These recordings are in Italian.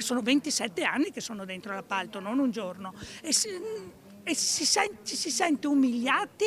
Sono 27 anni che sono dentro l'appalto, non un giorno, ci si sente umiliati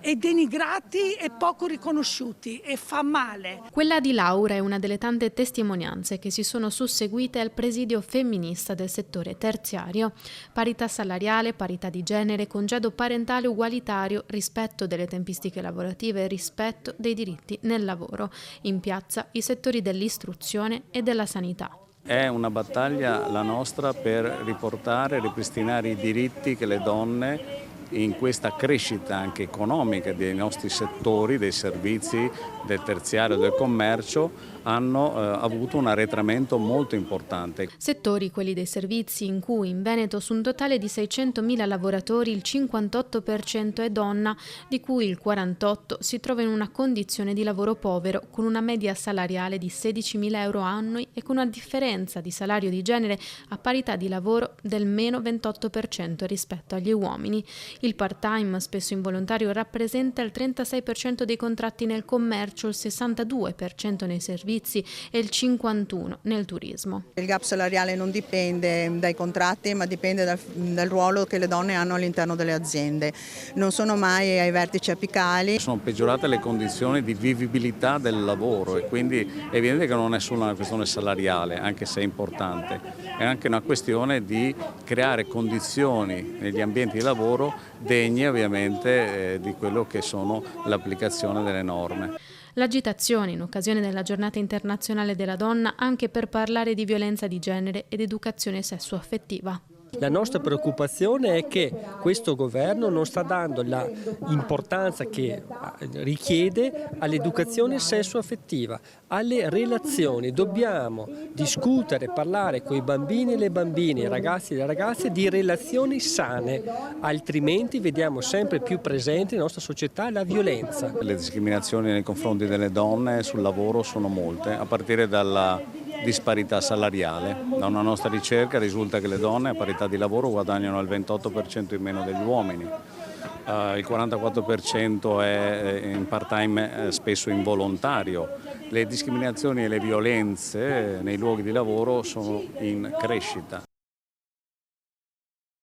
e denigrati e poco riconosciuti e fa male. Quella di Laura è una delle tante testimonianze che si sono susseguite al presidio femminista del settore terziario. Parità salariale, parità di genere, congedo parentale ugualitario, rispetto delle tempistiche lavorative e rispetto dei diritti nel lavoro. In piazza i settori dell'istruzione e della sanità. È una battaglia la nostra per riportare e ripristinare i diritti che le donne in questa crescita anche economica dei nostri settori, dei servizi, del terziario, del commercio, hanno avuto un arretramento molto importante. Settori, quelli dei servizi, in cui in Veneto su un totale di 600.000 lavoratori il 58% è donna, di cui il 48% si trova in una condizione di lavoro povero, con una media salariale di 16.000 euro annui e con una differenza di salario di genere a parità di lavoro del meno 28% rispetto agli uomini. Il part-time, spesso involontario, rappresenta il 36% dei contratti nel commercio, il 62% nei servizi e il 51% nel turismo. Il gap salariale non dipende dai contratti, ma dipende dal ruolo che le donne hanno all'interno delle aziende. Non sono mai ai vertici apicali. Sono peggiorate le condizioni di vivibilità del lavoro e quindi è evidente che non è solo una questione salariale, anche se è importante, è anche una questione di creare condizioni negli ambienti di lavoro degne ovviamente di quello che sono l'applicazione delle norme. L'agitazione in occasione della Giornata Internazionale della Donna anche per parlare di violenza di genere ed educazione sessuaffettiva. La nostra preoccupazione è che questo governo non sta dando l'importanza che richiede all'educazione sessuaffettiva, alle relazioni. Dobbiamo discutere, parlare con i bambini e le bambine, i ragazzi e le ragazze di relazioni sane, altrimenti vediamo sempre più presente nella nostra società la violenza. Le discriminazioni nei confronti delle donne sul lavoro sono molte, a partire dalla disparità salariale. Da una nostra ricerca risulta che le donne a parità di lavoro guadagnano il 28% in meno degli uomini, il 44% è in part-time spesso involontario. Le discriminazioni e le violenze nei luoghi di lavoro sono in crescita.